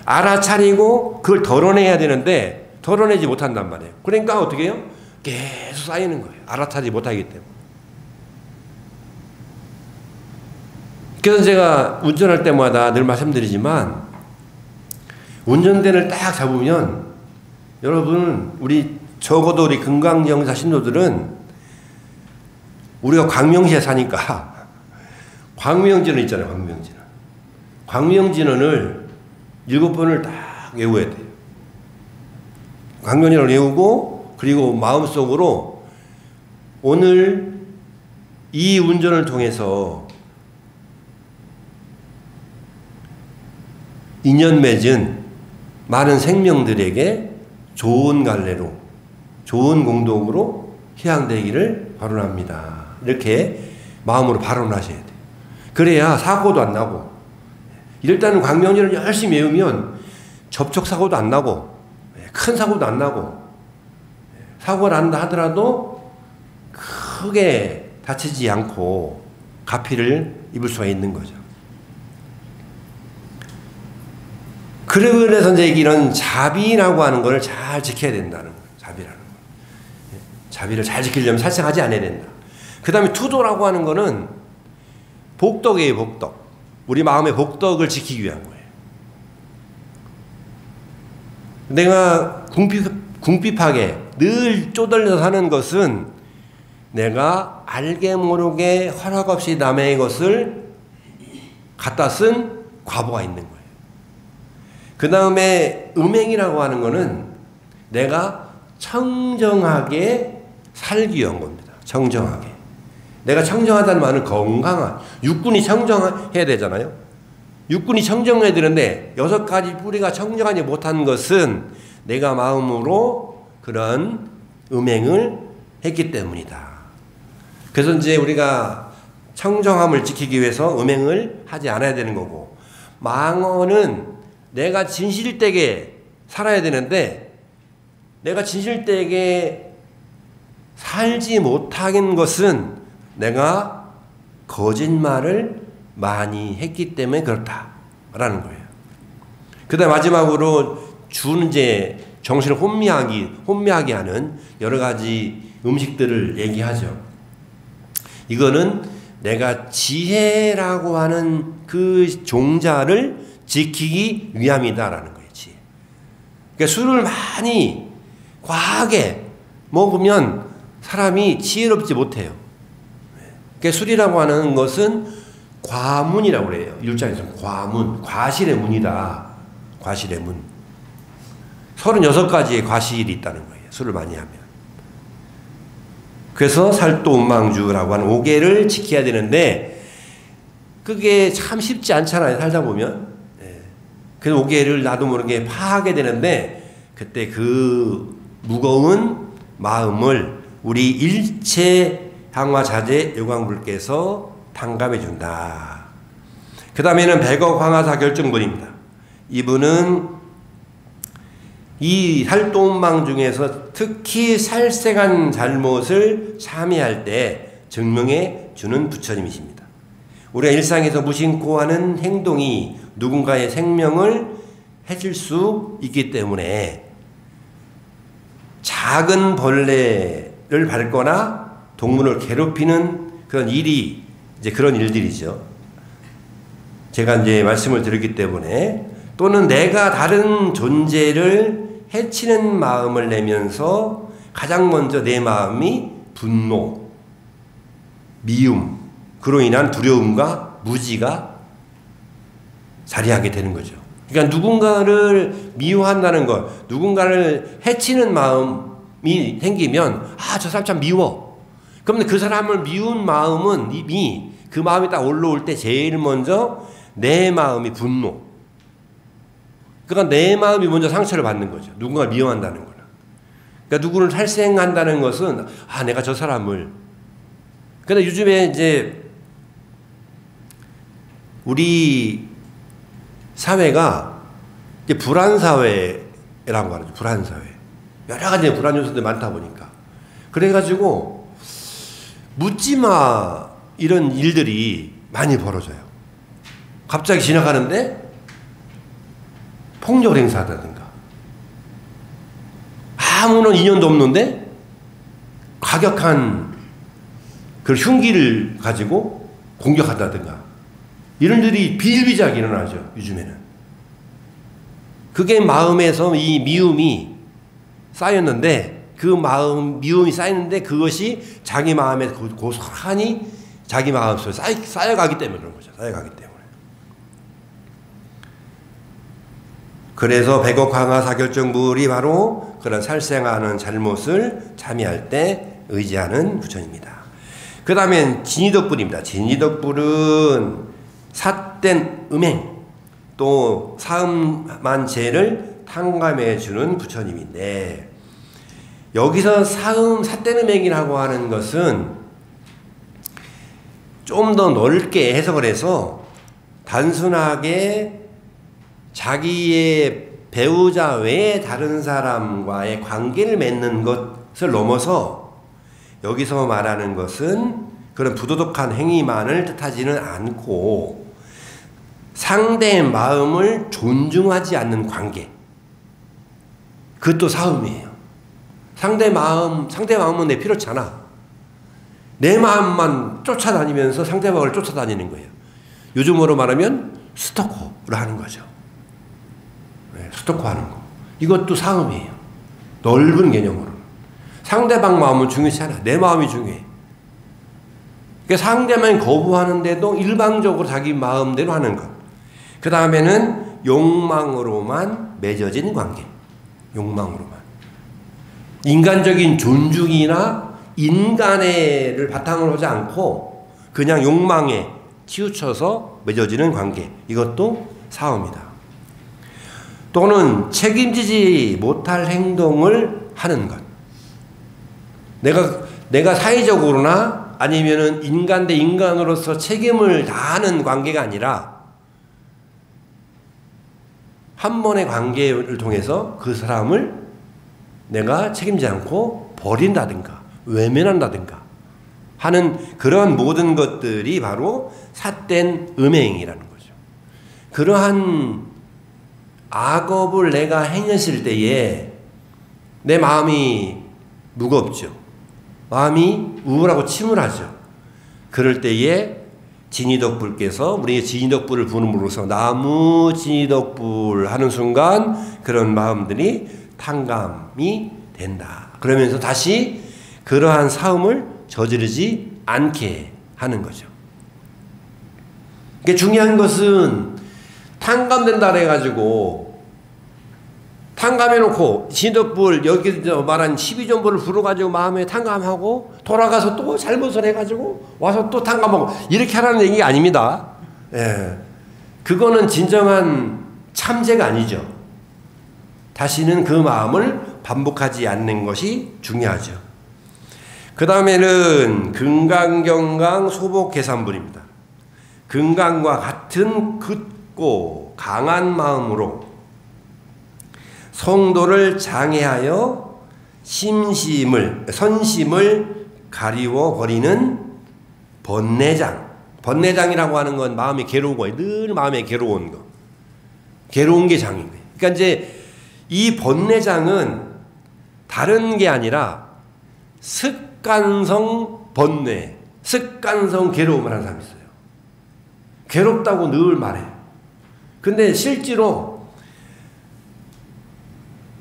알아차리고 그걸 덜어내야 되는데 덜어내지 못한단 말이에요. 그러니까 어떻게 해요? 계속 쌓이는 거예요. 알아차리지 못하기 때문에. 그래서 제가 운전할 때마다 늘 말씀드리지만, 운전대를 딱 잡으면 여러분, 우리 적어도 우리 금강정사 신도들은 우리가 광명시에 사니까 광명진언 있잖아요. 광명진언. 광명진언을 7번을 딱 외워야 돼요. 광명진언을 외우고, 그리고 마음속으로 오늘 이 운전을 통해서 인연 맺은 많은 생명들에게 좋은 갈래로, 좋은 공덕으로 희양되기를 발언합니다. 이렇게 마음으로 발언하셔야 돼요. 그래야 사고도 안 나고, 일단은 광명진을 열심히 외우면 접촉사고도 안 나고, 큰 사고도 안 나고, 사고가 난다 하더라도 크게 다치지 않고 가피를 입을 수가 있는 거죠. 그래서 이제 이런 자비라고 하는 걸 잘 지켜야 된다는 거예요. 자비라는 거. 자비를 잘 지키려면 살생하지 않아야 된다. 그 다음에 투도라고 하는 거는 복덕이에요, 복덕. 우리 마음의 복덕을 지키기 위한 거예요. 내가 궁핍하게 늘 쪼들려 사는 것은 내가 알게 모르게 허락 없이 남의 것을 갖다 쓴 과보가 있는 거예요. 그 다음에 음행이라고 하는 거는 내가 청정하게 살기 위한 겁니다. 청정하게. 내가 청정하다는 말은 건강한, 육군이 청정해야 되잖아요. 육군이 청정해야 되는데 6가지 뿌리가 청정하지 못한 것은 내가 마음으로 그런 음행을 했기 때문이다. 그래서 이제 우리가 청정함을 지키기 위해서 음행을 하지 않아야 되는 거고, 망언은 내가 진실되게 살아야 되는데 내가 진실되게 살지 못하는 것은 내가 거짓말을 많이 했기 때문에 그렇다라는 거예요. 그 다음 마지막으로 주는 이제 정신을 혼미하게 하는 여러 가지 음식들을 얘기하죠. 이거는 내가 지혜라고 하는 그 종자를 지키기 위함이다라는 거예요. 지혜. 그러니까 술을 많이 과하게 먹으면 사람이 지혜롭지 못해요. 그러니까 술이라고 하는 것은 과문이라고 그래요. 율자에서는 과문, 과실의 문이다. 과실의 문. 36가지의 과실이 있다는 거예요. 술을 많이 하면. 그래서 살도운망주라고 하는 5개를 지켜야 되는데 그게 참 쉽지 않잖아요. 살다 보면. 그 5개를 나도 모르게 파하게 되는데 그때 그 무거운 마음을 우리 일체 향화자재 요광불께서 탕감해 준다. 그 다음에는 백억 황하사 결정본입니다. 이분은 이 살도운망 중에서 특히 살생한 잘못을 참여할 때 증명해 주는 부처님이십니다. 우리가 일상에서 무심코 하는 행동이 누군가의 생명을 해칠 수 있기 때문에 작은 벌레를 밟거나 동물을 괴롭히는 그런 일이 이제 그런 일들이죠. 제가 이제 말씀을 드렸기 때문에 또는 내가 다른 존재를 해치는 마음을 내면서 가장 먼저 내 마음이 분노, 미움, 그로 인한 두려움과 무지가 자리하게 되는 거죠. 그러니까 누군가를 미워한다는 것, 누군가를 해치는 마음이 생기면 저 사람 참 미워. 그러면 그 사람을 미운 마음은 이미 그 마음이 딱 올라올 때 제일 먼저 내 마음이 분노. 그러니까 내 마음이 먼저 상처를 받는 거죠. 누군가를 미워한다는 거는. 그러니까 누구를 살생한다는 것은 내가 저 사람을. 근데 요즘에 이제 우리 사회가 이제 불안사회라고 하죠. 불안사회. 여러 가지 불안 요소들이 많다 보니까. 그래가지고 묻지마 이런 일들이 많이 벌어져요. 갑자기 지나가는데 폭력을 행사하다든가 아무런 인연도 없는데 과격한 그 흉기를 가지고 공격한다든가 이런 일이 비일비재하게 일어나죠. 요즘에는. 그게 마음에서 이 미움이 쌓였는데 그 미움이 쌓였는데 그것이 자기 마음에 고스란히 자기 마음속에 쌓여가기 때문에 그런 거죠. 쌓여가기 때문에. 그래서 백억 황하 사결정불이 바로 그런 살생하는 잘못을 참여할 때 의지하는 부처입니다. 그 다음엔 진의덕불입니다. 진의덕불은 삿된 음행 또 사음만 죄를 탕감해 주는 부처님인데 여기서 삿된 음행이라고 하는 것은 좀 더 넓게 해석을 해서 단순하게 자기의 배우자 외에 다른 사람과의 관계를 맺는 것을 넘어서 여기서 말하는 것은 그런 부도덕한 행위만을 뜻하지는 않고 상대의 마음을 존중하지 않는 관계. 그것도 사음이에요. 상대 마음은 내 필요치 않아. 내 마음만 쫓아다니면서 상대방을 쫓아다니는 거예요. 요즘으로 말하면 스토커를 하는 거죠. 스토커 하는 거. 이것도 사음이에요. 넓은 개념으로. 상대방 마음은 중요치 않아. 내 마음이 중요해. 그러니까 상대만 거부하는데도 일방적으로 자기 마음대로 하는 것. 그 다음에는 욕망으로만 맺어진 관계. 욕망으로만. 인간적인 존중이나 인간애를 바탕으로 하지 않고 그냥 욕망에 치우쳐서 맺어지는 관계. 이것도 사음이다. 또는 책임지지 못할 행동을 하는 것. 내가 사회적으로나 아니면은 인간 대 인간으로서 책임을 다하는 관계가 아니라 한 번의 관계를 통해서 그 사람을 내가 책임지지 않고 버린다든가 외면한다든가 하는 그러한 모든 것들이 바로 삿된 음행이라는 거죠. 그러한 악업을 내가 행했을 때에 내 마음이 무겁죠. 마음이 우울하고 침울하죠. 그럴 때에 진이덕불께서 우리의 진이덕불을 부름으로써 나무 진이덕불 하는 순간 그런 마음들이 탕감이 된다. 그러면서 다시 그러한 사움을 저지르지 않게 하는 거죠. 그러니까 중요한 것은 탕감된다 해가지고 탕감해놓고 진덕불 여기 말한 12전불을 불어가지고 마음에 탕감하고 돌아가서 또 잘못을 해가지고 와서 또 탕감하고 이렇게 하라는 얘기가 아닙니다. 예. 그거는 진정한 참제가 아니죠. 다시는 그 마음을 반복하지 않는 것이 중요하죠. 그 다음에는 금강경강 소복계산불입니다. 금강과 같은 굳고 강한 마음으로 성도를 장애하여 선심을 가리워 버리는 번뇌장. 번뇌장이라고 하는 건 마음이 괴로운 거예요. 늘 마음에 괴로운 거. 괴로운 게 장인 거예요. 그러니까 이제 이 번뇌장은 다른 게 아니라 습관성 번뇌, 습관성 괴로움을 하는 사람이 있어요. 괴롭다고 늘 말해요. 근데 실제로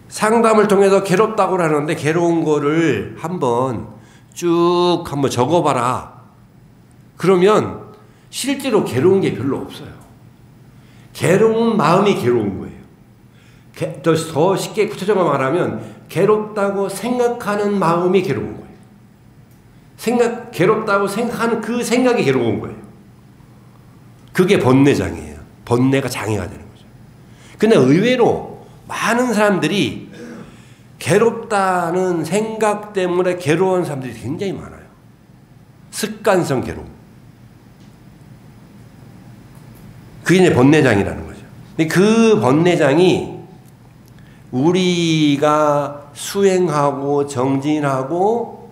상담을 통해서 괴롭다고 하는데 괴로운 거를 한번 적어봐라. 그러면 실제로 괴로운 게 별로 없어요. 괴로운 마음이 괴로운 거예요. 더 쉽게 구체적으로 말하면 괴롭다고 생각하는 마음이 괴로운 거예요. 괴롭다고 생각하는 그 생각이 괴로운 거예요. 그게 번뇌장이에요. 번뇌가 장애가 되는 거죠. 근데 의외로 많은 사람들이 괴롭다는 생각 때문에 괴로운 사람들이 굉장히 많아요. 습관성 괴로움. 그게 이제 번뇌장이라는 거죠. 근데 그 번뇌장이 우리가 수행하고 정진하고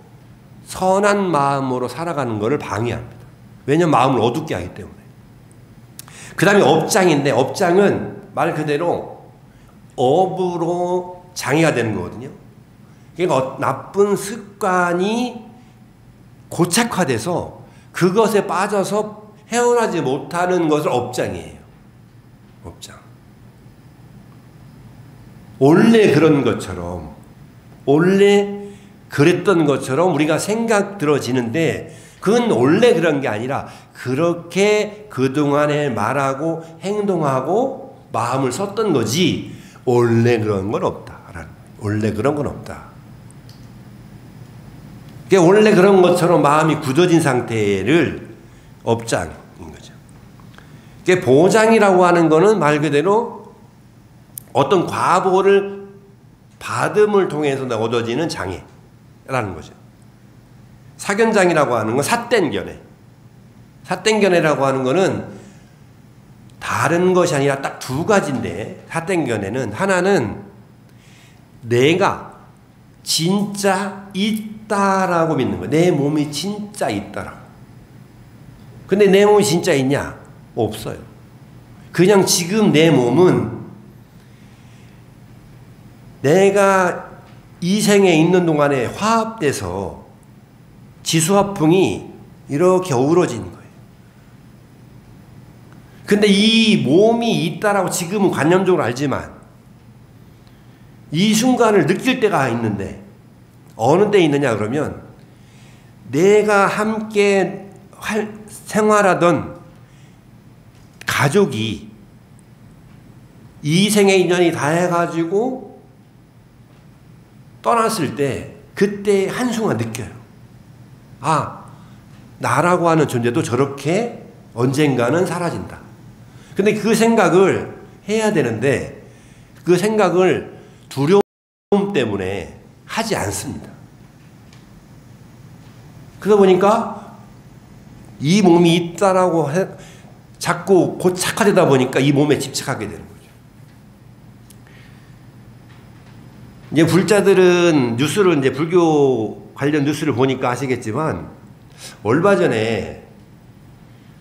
선한 마음으로 살아가는 것을 방해합니다. 왜냐하면 마음을 어둡게 하기 때문에. 그 다음에 업장인데 업장은 말 그대로 업으로 장애가 되는 거거든요. 그러니까 나쁜 습관이 고착화돼서 그것에 빠져서 헤어나지 못하는 것을 업장이에요. 업장. 원래 그런 것처럼 원래 그랬던 것처럼 우리가 생각 들어지는데 그건 원래 그런 게 아니라 그렇게 그동안에 말하고 행동하고 마음을 썼던 거지 원래 그런 건 없다. 원래 그런 건 없다. 그러니까 원래 그런 것처럼 마음이 굳어진 상태를 업장인 거죠. 그러니까 보장이라고 하는 거는 말 그대로 어떤 과보를 받음을 통해서 얻어지는 장애라는 거죠. 사견장이라고 하는 건 삿된견해. 삿된견해라고 하는 거는 다른 것이 아니라 딱 두 가지인데 삿된견해는 하나는 내가 진짜 있다라고 믿는 거예요. 내 몸이 진짜 있다라고. 근데 내 몸이 진짜 있냐? 없어요. 그냥 지금 내 몸은 내가 이 생에 있는 동안에 화합돼서 지수화풍이 이렇게 어우러진 거예요. 근데 이 몸이 있다라고 지금은 관념적으로 알지만 이 순간을 느낄 때가 있는데 어느 때 있느냐 그러면 내가 함께 생활하던 가족이 이 생의 인연이 다 해가지고 떠났을 때 그때 한순간 느껴요. 아, 나라고 하는 존재도 저렇게 언젠가는 사라진다. 근데 그 생각을 해야 되는데 그 생각을 두려움 때문에 하지 않습니다. 그러다 보니까 이 몸이 있다라고 자꾸 고착화되다 보니까 이 몸에 집착하게 되는 거죠. 이제 불자들은 뉴스를 이제 불교 관련 뉴스를 보니까 아시겠지만 얼마 전에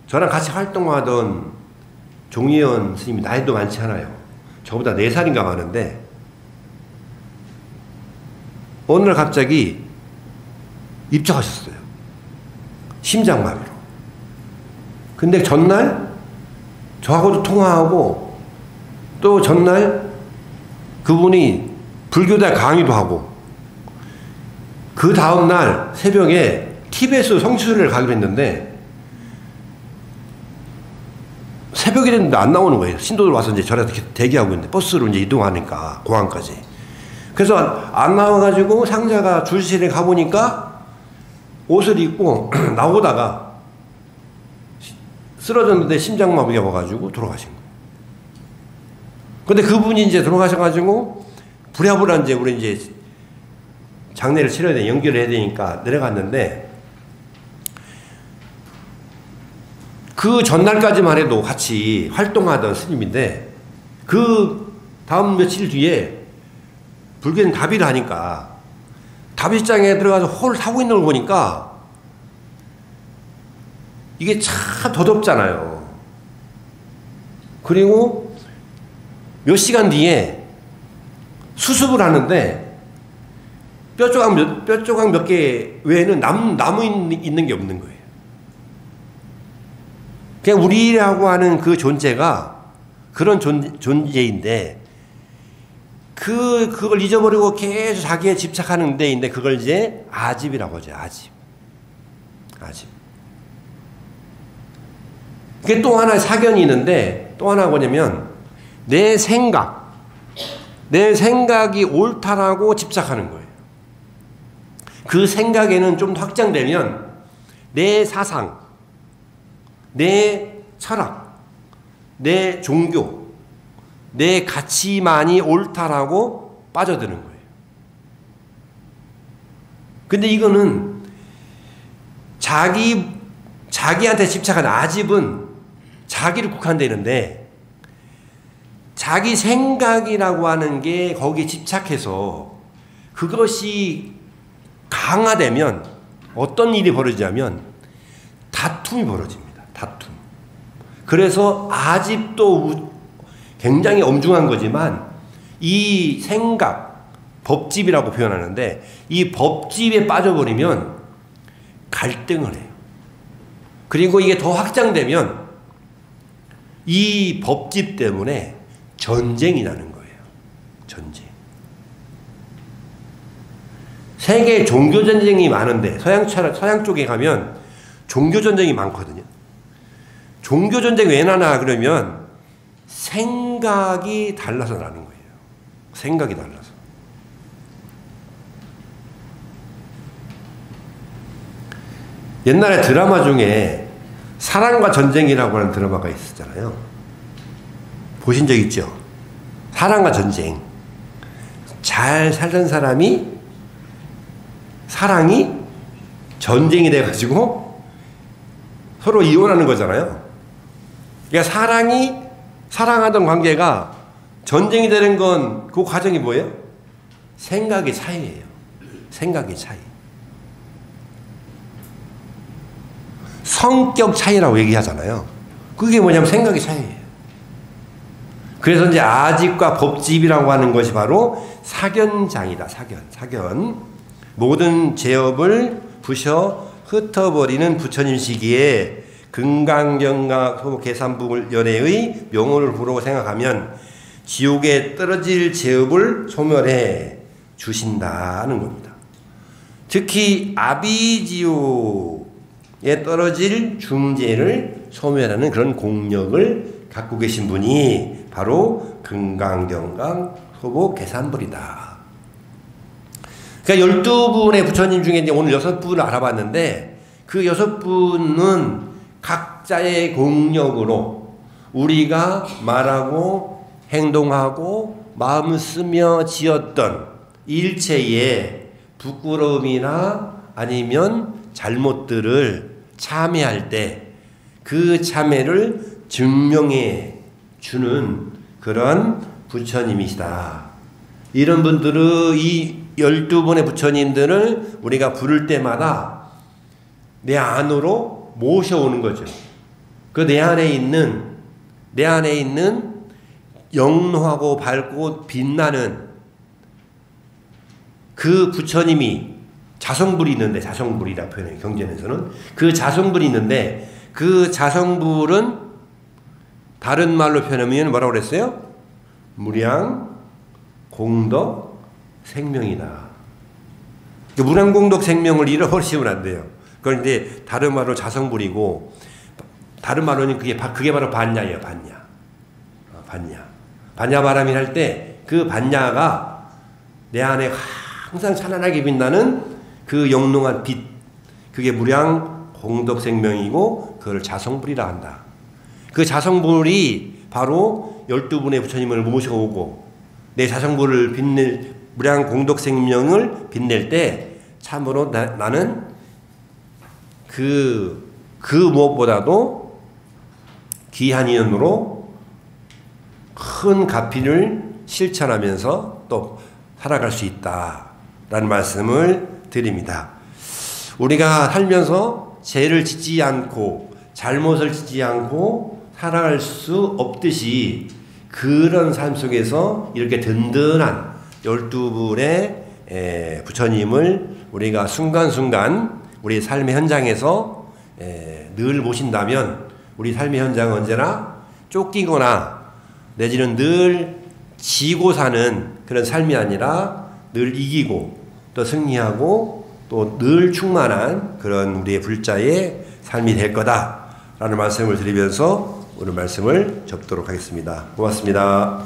저랑 같이 활동하던 종의원 스님이 나이도 많지 않아요. 저보다 4살인가 많은데 어느 날 갑자기 입적하셨어요. 심장마비로. 근데 전날 저하고도 통화하고 또 전날 그분이 불교대 강의도 하고 그 다음날 새벽에 티베트 성수를 가기로 했는데 새벽이 됐는데 안 나오는 거예요. 신도들 와서 이제 저를 대기하고 있는데 버스로 이제 이동하니까 공항까지. 그래서 안 나와가지고 상자가 줄실에 가보니까 옷을 입고 나오다가 쓰러졌는데 심장마비가 와가지고 돌아가신 거예요. 근데 그분이 이제 돌아가셔가지고 부랴부랴 이제 우리 이제 장례를 치러야 돼, 연결을 해야 되니까 내려갔는데 그 전날까지만 해도 같이 활동하던 스님인데 그 다음 며칠 뒤에 불교는 답의를 하니까 답의장에 들어가서 홀 타고 있는 걸 보니까 이게 참 더덥잖아요. 그리고 몇 시간 뒤에 수습을 하는데 뼈조각 몇 개 외에는 남아 있는 게 없는 거예요. 그냥 우리라고 하는 그 존재가 그런 존재인데 그걸 잊어버리고 계속 자기에 집착하는 데인데 그걸 이제 아집이라고 하죠. 아집. 그게 또 하나의 사견이 있는데 또 하나가 뭐냐면 내 생각이 옳다라고 집착하는 거예요. 그 생각에는 좀 더 확장되면 내 사상, 내 철학, 내 종교, 내 가치만이 옳다라고 빠져드는 거예요. 근데 이거는 자기한테 집착한 아집은 자기를 국한되는데 자기 생각이라고 하는 게 거기에 집착해서 그것이 강화되면 어떤 일이 벌어지냐면 다툼이 벌어집니다. 다툼. 그래서 아집도 굉장히 엄중한 거지만 이 생각, 법집이라고 표현하는데 이 법집에 빠져버리면 갈등을 해요. 그리고 이게 더 확장되면 이 법집 때문에 전쟁이 나는 거예요. 전쟁. 세계 종교 전쟁이 많은데 서양 쪽에 가면 종교 전쟁이 많거든요. 종교 전쟁 왜 나나 그러면 생각이 달라서 나는 거예요. 생각이 달라서. 옛날에 드라마 중에 사랑과 전쟁이라고 하는 드라마가 있었잖아요. 보신 적 있죠? 사랑과 전쟁. 잘 살던 사랑이 전쟁이 돼가지고 서로 이혼하는 거잖아요. 그러니까 사랑하던 관계가 전쟁이 되는 건 그 과정이 뭐예요? 생각의 차이예요. 생각의 차이. 성격 차이라고 얘기하잖아요. 그게 뭐냐면 생각의 차이예요. 그래서 이제 아집과 법집이라고 하는 것이 바로 사견장이다. 사견. 모든 죄업을 부셔 흩어버리는 부처님 시기에 금강경각 소복 계산부 연회의 명호를 부르고 생각하면 지옥에 떨어질 죄업을 소멸해 주신다는 겁니다. 특히 아비지옥에 떨어질 중죄를 소멸하는 그런 공력을 갖고 계신 분이 바로 금강경각 소복 계산불이다. 그러니까 12분의 부처님 중에 이제 오늘 6분을 알아봤는데 그 6분은 각자의 공력으로 우리가 말하고 행동하고 마음을 쓰며 지었던 일체의 부끄러움이나 아니면 잘못들을 참회할 때 그 참회를 증명해 주는 그런 부처님이시다. 이런 분들의 이 12분의 부처님들을 우리가 부를 때마다 내 안으로 모셔오는 거죠. 그 내 안에 있는 영롱하고 밝고 빛나는 그 부처님이 자성불이 있는데, 자성불이라 표현해요. 경전에서는 그 자성불이 있는데, 그 자성불은 다른 말로 표현하면 뭐라고 그랬어요? 무량 공덕 생명이다. 무량 공덕 생명을 잃어버리시면 안 돼요. 그런데 다른 말로 자성불이고, 다른 말로는 그게 바로 반야예요. 반야. 반야바람이 할 때 그 반야가 내 안에 항상 찬란하게 빛나는 그 영롱한 빛, 그게 무량 공덕 생명이고 그걸 자성불이라 한다. 그 자성불이 바로 12분의 부처님을 모셔오고 내 자성불을 빛낼, 무량 공덕 생명을 빛낼 때 참으로 나는 그 무엇보다도 귀한 인연으로 큰 가피를 실천하면서 또 살아갈 수 있다라는 말씀을 드립니다. 우리가 살면서 죄를 짓지 않고 잘못을 짓지 않고 살아갈 수 없듯이 그런 삶 속에서 이렇게 든든한 12분의 부처님을 우리가 순간순간 우리 삶의 현장에서 늘 모신다면 우리 삶의 현장은 언제나 쫓기거나 내지는 늘 지고 사는 그런 삶이 아니라 늘 이기고 또 승리하고 또 늘 충만한 그런 우리의 불자의 삶이 될 거다라는 말씀을 드리면서 오늘 말씀을 접도록 하겠습니다. 고맙습니다.